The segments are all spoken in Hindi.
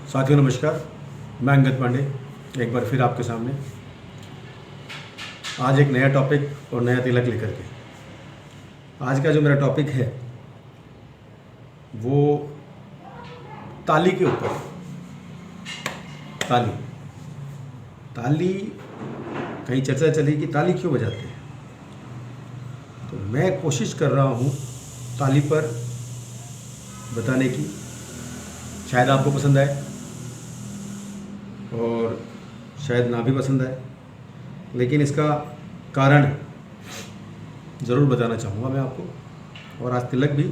साथियों नमस्कार, मैं अंगद पांडे एक बार फिर आपके सामने आज एक नया टॉपिक और नया तिलक लेकर के। आज का जो मेरा टॉपिक है वो ताली के ऊपर। ताली ताली कहीं चर्चा चली कि ताली क्यों बजाते हैं, तो मैं कोशिश कर रहा हूँ ताली पर बताने की। शायद आपको पसंद आए और शायद ना भी पसंद आए, लेकिन इसका कारण ज़रूर बताना चाहूँगा मैं आपको। और आज तिलक भी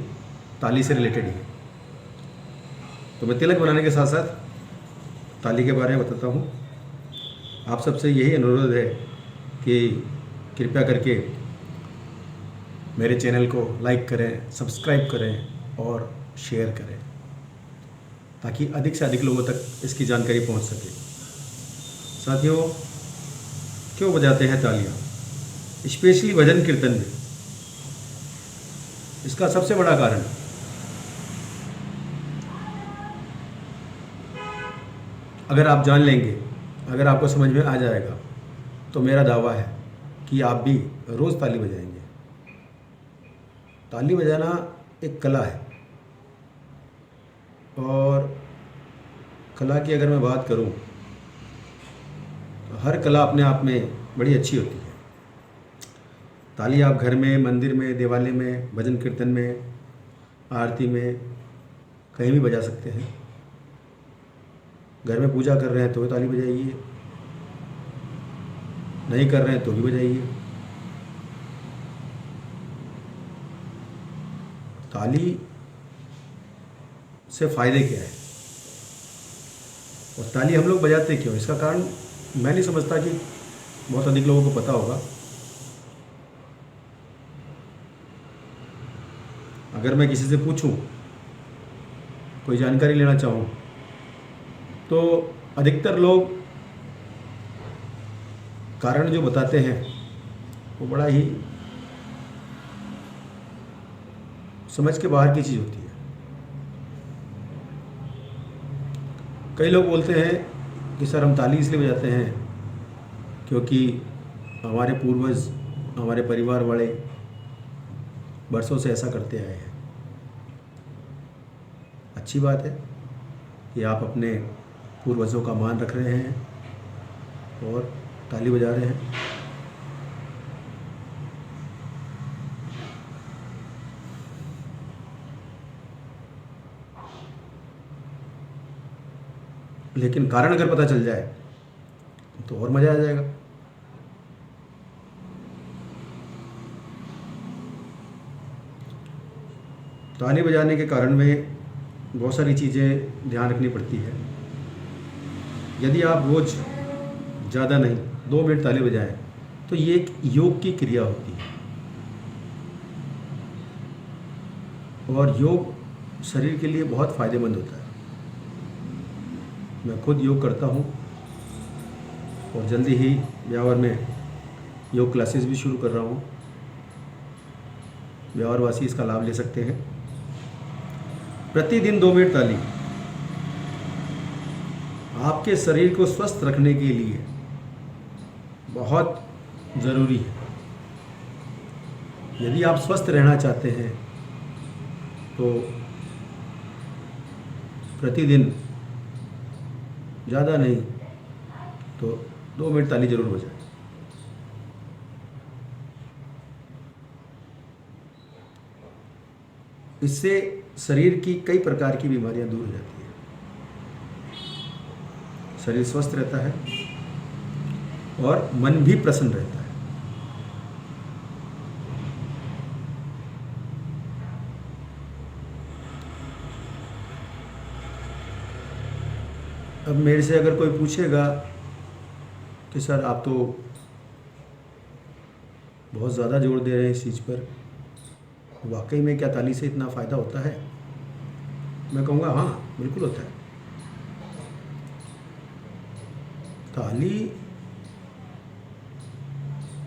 ताली से रिलेटेड ही है, तो मैं तिलक बनाने के साथ साथ ताली के बारे में बताता हूँ। आप सबसे यही अनुरोध है कि कृपया करके मेरे चैनल को लाइक करें, सब्सक्राइब करें और शेयर करें, ताकि अधिक से अधिक लोगों तक इसकी जानकारी पहुंच सके। साथियों, क्यों बजाते हैं तालियां, स्पेशली भजन कीर्तन में? इसका सबसे बड़ा कारण अगर आप जान लेंगे, अगर आपको समझ में आ जाएगा, तो मेरा दावा है कि आप भी रोज़ ताली बजाएंगे। ताली बजाना एक कला है, और कला की अगर मैं बात करूं तो हर कला अपने आप में बड़ी अच्छी होती है। ताली आप घर में, मंदिर में, दिवाली में, भजन कीर्तन में, आरती में, कहीं भी बजा सकते हैं। घर में पूजा कर रहे हैं तो भी ताली बजाइए, नहीं कर रहे हैं तो भी बजाइए। ताली से फ़ायदे क्या है और ताली हम लोग बजाते क्यों, इसका कारण मैं नहीं समझता कि बहुत अधिक लोगों को पता होगा। अगर मैं किसी से पूछूं, कोई जानकारी लेना चाहूं, तो अधिकतर लोग कारण जो बताते हैं वो बड़ा ही समझ के बाहर की चीज़ होती है। कई लोग बोलते हैं कि सर हम ताली इसलिए बजाते हैं क्योंकि हमारे पूर्वज, हमारे परिवार वाले बरसों से ऐसा करते आए हैं। अच्छी बात है कि आप अपने पूर्वजों का मान रख रहे हैं और ताली बजा रहे हैं। लेकिन कारण अगर पता चल जाए तो और मज़ा आ जाएगा। ताली बजाने के कारण में बहुत सारी चीज़ें ध्यान रखनी पड़ती है। यदि आप रोज़ ज़्यादा नहीं 2 मिनट ताली बजाएं तो ये एक योग की क्रिया होती है, और योग शरीर के लिए बहुत फ़ायदेमंद होता है। मैं खुद योग करता हूँ और जल्दी ही ब्यावर में योग क्लासेस भी शुरू कर रहा हूँ। ब्यावर वासी इसका लाभ ले सकते हैं। प्रतिदिन 2 मिनट ताली आपके शरीर को स्वस्थ रखने के लिए बहुत ज़रूरी है। यदि आप स्वस्थ रहना चाहते हैं तो प्रतिदिन ज़्यादा नहीं तो 2 मिनट ताली जरूर बजाएं। इससे शरीर की कई प्रकार की बीमारियां दूर हो जाती हैं, शरीर स्वस्थ रहता है और मन भी प्रसन्न रहता है। अब मेरे से अगर कोई पूछेगा कि सर आप तो बहुत ज़्यादा जोर दे रहे हैं इस चीज़ पर, वाकई में क्या ताली से इतना फ़ायदा होता है? मैं कहूँगा हाँ, बिल्कुल होता है। ताली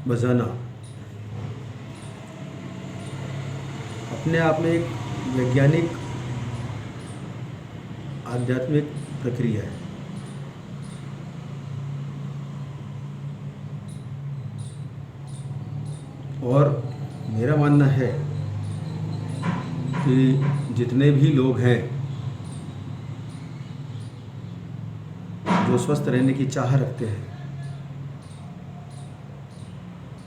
बजाना अपने आप में एक वैज्ञानिक, आध्यात्मिक प्रक्रिया है। और मेरा मानना है कि जितने भी लोग हैं जो स्वस्थ रहने की चाह रखते हैं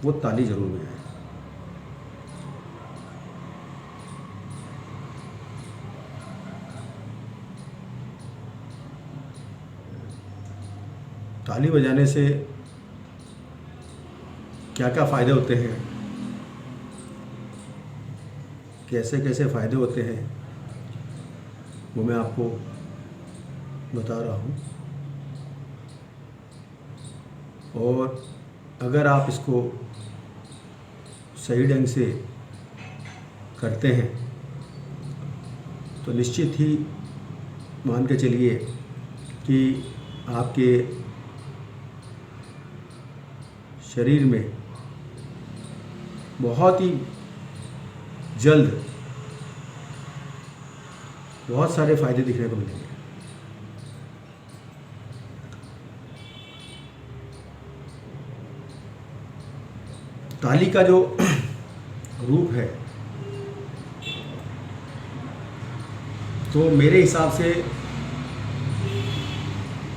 वो ताली जरूर बजाएं। ताली बजाने से क्या क्या फ़ायदे होते हैं, कैसे कैसे फ़ायदे होते हैं, वो मैं आपको बता रहा हूँ। और अगर आप इसको सही ढंग से करते हैं तो निश्चित ही मान के चलिए कि आपके शरीर में बहुत ही जल्द बहुत सारे फायदे दिखने को मिलेंगे। ताली का जो रूप है तो मेरे हिसाब से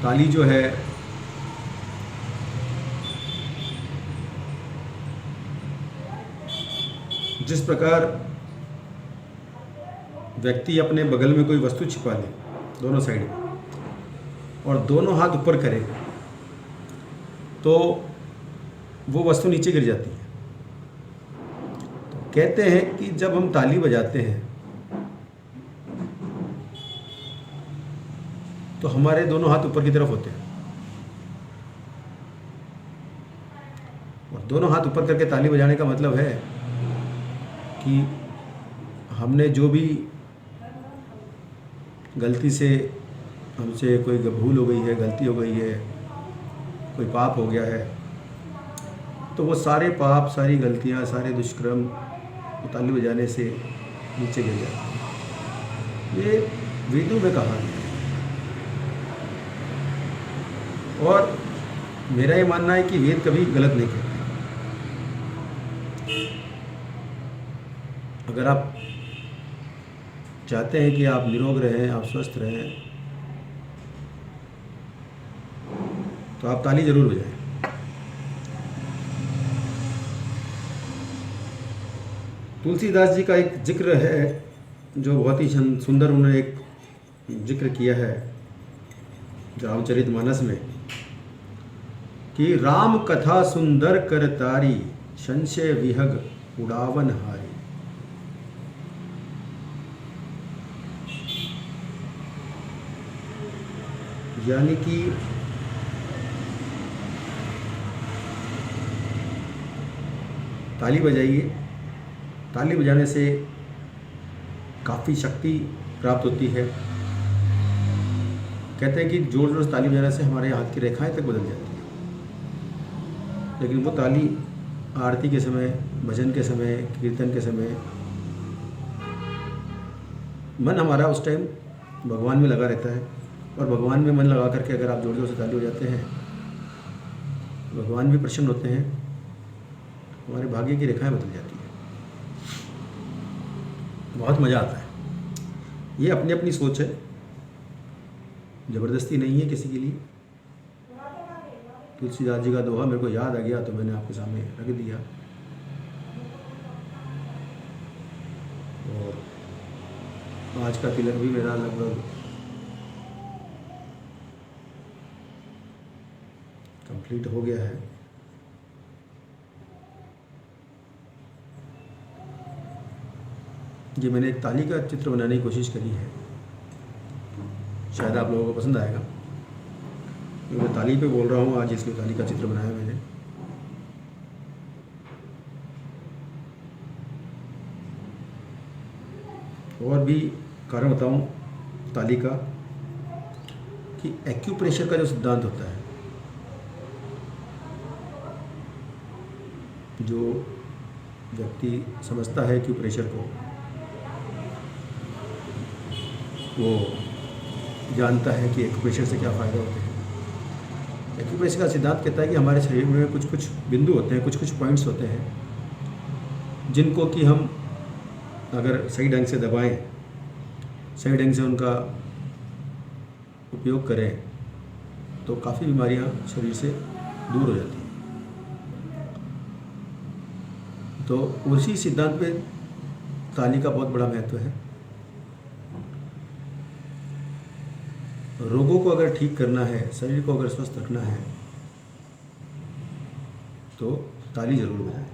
ताली जो है जिस प्रकार व्यक्ति अपने बगल में कोई वस्तु छिपा ले दोनों साइड में और दोनों हाथ ऊपर करे तो वो वस्तु नीचे गिर जाती है। तो कहते हैं कि जब हम ताली बजाते हैं तो हमारे दोनों हाथ ऊपर की तरफ होते हैं और दोनों हाथ ऊपर करके ताली बजाने का मतलब है कि हमने जो भी गलती से हमसे कोई भूल हो गई है, गलती हो गई है, कोई पाप हो गया है, तो वो सारे पाप, सारी गलतियाँ, सारे दुष्कर्म ताली बजाने से नीचे गिर जाते हैं। ये वेदों में कहा है और मेरा ये मानना है कि वेद कभी गलत नहीं कहते। अगर आप चाहते हैं कि आप निरोग रहें, आप स्वस्थ रहें, तो आप ताली जरूर बजाएं। तुलसीदास जी का एक जिक्र है जो बहुत ही सुंदर उन्होंने एक जिक्र किया है रामचरितमानस में कि राम कथा सुंदर कर तारी, संशय विहग उड़ावन हारी। यानी कि ताली बजाइए, ताली बजाने से काफ़ी शक्ति प्राप्त होती है। कहते हैं कि जोर जोर से ताली बजाने से हमारे हाथ की रेखाएं तक बदल जाती हैं। लेकिन वो ताली आरती के समय, भजन के समय, कीर्तन के समय मन हमारा उस टाइम भगवान में लगा रहता है और भगवान में मन लगा करके अगर आप जोर जोर से ताली बजाते हैं भगवान भी प्रसन्न होते हैं, हमारे भाग्य की रेखाएं बदल जाती हैं, बहुत मज़ा आता है। ये अपनी अपनी सोच है, ज़बरदस्ती नहीं है किसी के लिए। तुलसीदास जी का दोहा मेरे को याद आ गया तो मैंने आपके सामने रख दिया। और आज का तिलक भी मेरा लगभग कंप्लीट हो गया है। ये मैंने एक ताली का चित्र बनाने की कोशिश करी है, शायद आप लोगों को पसंद आएगा। मैं ताली पे बोल रहा हूँ आज, इसलिए ताली का चित्र बनाया मैंने। और भी कारण बताऊँ ताली का कि एक्यूप्रेशर का जो सिद्धांत होता है, जो व्यक्ति समझता है एक्यूप्रेशर को, वो जानता है कि एक्यूप्रेशर से क्या फ़ायदा होते हैं। एक्यूप्रेशर का सिद्धांत कहता है कि हमारे शरीर में कुछ कुछ बिंदु होते हैं, कुछ कुछ पॉइंट्स होते हैं जिनको कि हम अगर सही ढंग से दबाएं, सही ढंग से उनका उपयोग करें तो काफ़ी बीमारियां शरीर से दूर हो जाती हैं। तो उसी सिद्धांत पे ताली का बहुत बड़ा महत्व है। रोगों को अगर ठीक करना है, शरीर को अगर स्वस्थ रखना है तो ताली जरूर बजाएं।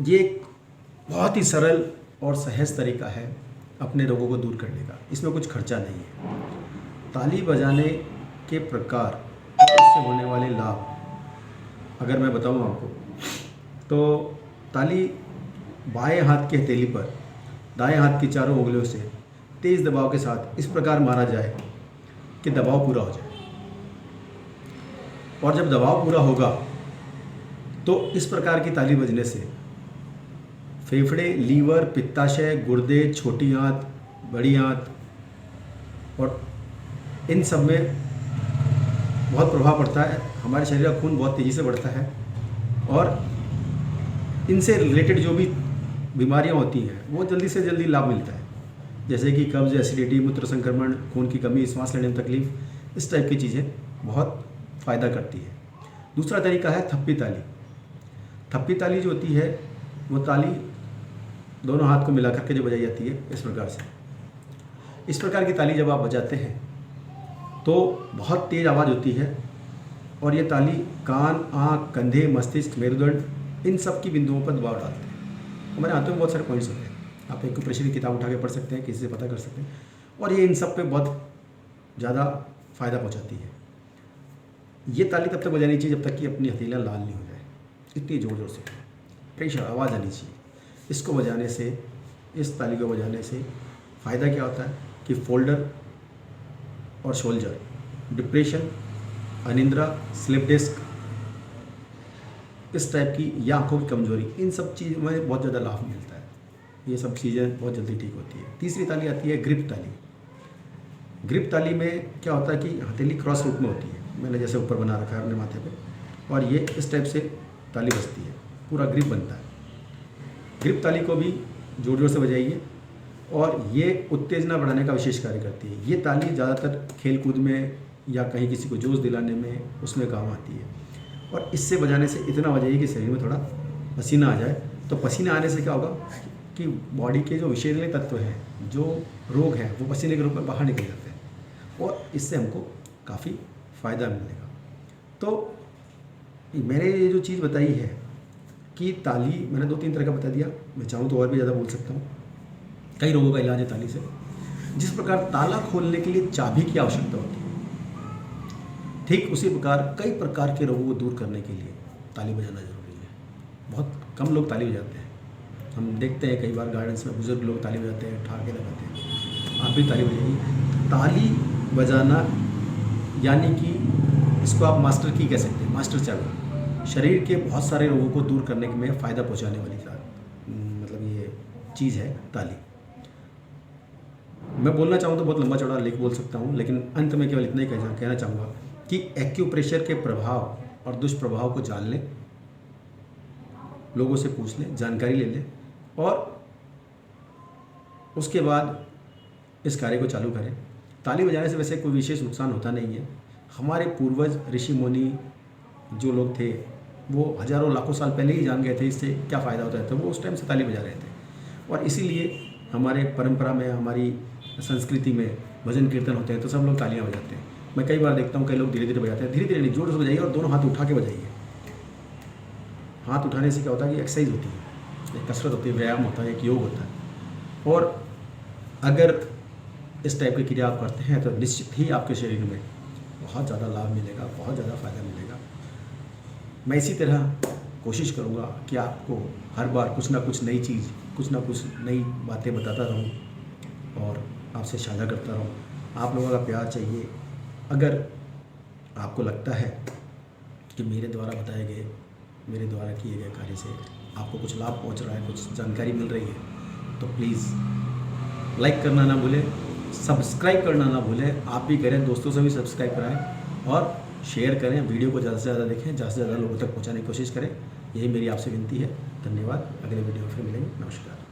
ये एक बहुत ही सरल और सहज तरीका है अपने रोगों को दूर करने का। इसमें कुछ खर्चा नहीं है। ताली बजाने के प्रकार और इससे होने वाले लाभ अगर मैं बताऊं आपको, तो ताली बाएं हाथ की हथेली पर दाएं हाथ की चारों उंगलियों से तेज़ दबाव के साथ इस प्रकार मारा जाए कि दबाव पूरा हो जाए। और जब दबाव पूरा होगा तो इस प्रकार की ताली बजने से फेफड़े, लीवर, पित्ताशय, गुर्दे, छोटी आंत, बड़ी आंत और इन सब में बहुत प्रभाव पड़ता है। हमारे शरीर का खून बहुत तेज़ी से बढ़ता है और इनसे रिलेटेड जो भी बीमारियां होती हैं वो जल्दी से जल्दी लाभ मिलता है, जैसे कि कब्ज, एसिडिटी, मूत्र संक्रमण, खून की कमी, सांस लेने में तकलीफ, इस टाइप की चीज़ें बहुत फ़ायदा करती है। दूसरा तरीका है थप्पी ताली। थप्पी ताली जो होती है वो ताली दोनों हाथ को मिला करके जो बजाई जाती है इस प्रकार से। इस प्रकार की ताली जब आप बजाते हैं तो बहुत तेज़ आवाज़ होती है और ये ताली कान, आँख, कंधे, मस्तिष्क, मेरुदंड इन सब की बिंदुओं पर दबाव डालते हैं। हमारे हाथों में बहुत सारे पॉइंट्स होते हैं, आप एक्यूप्रेशर की किताब उठा के पढ़ सकते हैं, किसी से पता कर सकते हैं, और ये इन सब पे बहुत ज़्यादा फ़ायदा पहुँचाती है। ये ताली तब तक बजानी चाहिए जब तक कि अपनी हथेलियाँ लाल नहीं हो जाए, इतनी ज़ोर ज़ोर से प्रेशर आवाज़ आनी चाहिए। इसको बजाने से, इस ताली को बजाने से फ़ायदा क्या होता है कि फोल्डर और शोल्जर, डिप्रेशन, अनिद्रा, स्लिप डिस्क, इस टाइप की या आँखों की कमजोरी, इन सब चीज़ों में बहुत ज़्यादा लाभ मिलता है। ये सब चीज़ें बहुत जल्दी ठीक होती है। तीसरी ताली आती है ग्रिप ताली। ग्रिप ताली में क्या होता है कि हथेली क्रॉस रूप में होती है, मैंने जैसे ऊपर बना रखा है अपने माथे पे, और ये इस टाइप से ताली बजती है, पूरा ग्रिप बनता है। ग्रिप ताली को भी जोर जोर से बजाइए और ये उत्तेजना बढ़ाने का विशेष कार्य करती है। ये ताली ज़्यादातर खेल कूद में या कहीं किसी को जोश दिलाने में उसमें काम आती है। और इससे बजाने से इतना बजाइए कि शरीर में थोड़ा पसीना आ जाए। तो पसीना आने से क्या होगा कि बॉडी के जो विषैले तत्व हैं, जो रोग हैं, वो पसीने के रूप में बाहर निकल जाते हैं और इससे हमको काफ़ी फ़ायदा मिलेगा। तो मैंने ये जो चीज़ बताई है कि ताली, मैंने 2-3 तरह का बता दिया, मैं चाहूँ तो और भी ज़्यादा बोल सकता हूँ। कई रोगों का इलाज है ताली से। जिस प्रकार ताला खोलने के लिए चाबी की आवश्यकता होती है, ठीक उसी प्रकार कई प्रकार के रोगों को दूर करने के लिए ताली बजाना ज़रूरी है। बहुत कम लोग ताली बजाते हैं, हम देखते हैं कई बार गार्डन्स में बुजुर्ग लोग ताली बजाते हैं, ठहाके लगाते हैं। आप भी ताली बजाइए। ताली बजाना यानी कि इसको आप मास्टर की कह सकते हैं, मास्टर चाबी। शरीर के बहुत सारे रोगों को दूर करने में फ़ायदा पहुँचाने वाली मतलब ये चीज़ है ताली। मैं बोलना चाहूँ तो बहुत लंबा चौड़ा लेख बोल सकता हूँ, लेकिन अंत में केवल इतना ही कहना चाहूँगा कि एक्यूप्रेशर के प्रभाव और दुष्प्रभाव को जान लें, लोगों से पूछ लें, जानकारी ले लें और उसके बाद इस कार्य को चालू करें। ताली बजाने से वैसे कोई विशेष नुकसान होता नहीं है। हमारे पूर्वज ऋषि मुनि जो लोग थे वो हज़ारों लाखों साल पहले ही जान गए थे इससे क्या फ़ायदा होता है, तो वो उस टाइम से ताली बजा रहे थे। और इसीलिए हमारे परंपरा में, हमारी संस्कृति में भजन कीर्तन होते हैं तो सब लोग तालियां बजाते हैं। मैं कई बार देखता हूँ कई लोग धीरे धीरे बजाते हैं, धीरे धीरे नहीं, जोर से बजाइए और दोनों हाथ उठा के बजाइए। हाथ उठाने से क्या होता है कि एक्सरसाइज होती है, एक कसरत होती है, व्यायाम होता है, एक योग होता है। और अगर इस टाइप की क्रिया आप करते हैं तो निश्चित ही आपके शरीर में बहुत ज़्यादा लाभ मिलेगा, बहुत ज़्यादा फ़ायदा मिलेगा। मैं इसी तरह कोशिश करूँगा कि आपको हर बार कुछ ना कुछ नई चीज़, कुछ ना कुछ नई बातें बताता रहूँ और आपसे साझा करता रहूँ। आप लोगों का प्यार चाहिए। अगर आपको लगता है कि मेरे द्वारा बताए गए मेरे द्वारा किए गए कार्य से आपको कुछ लाभ पहुंच रहा है, कुछ जानकारी मिल रही है, तो प्लीज़ लाइक करना ना भूलें, सब्सक्राइब करना ना भूलें। आप भी करें, दोस्तों से भी सब्सक्राइब कराएं और शेयर करें, वीडियो को ज़्यादा से ज़्यादा देखें, ज़्यादा से ज़्यादा लोगों तक पहुंचाने की कोशिश करें। यही मेरी आपसे विनती है। धन्यवाद। अगले वीडियो में फिर मिलेंगे। नमस्कार।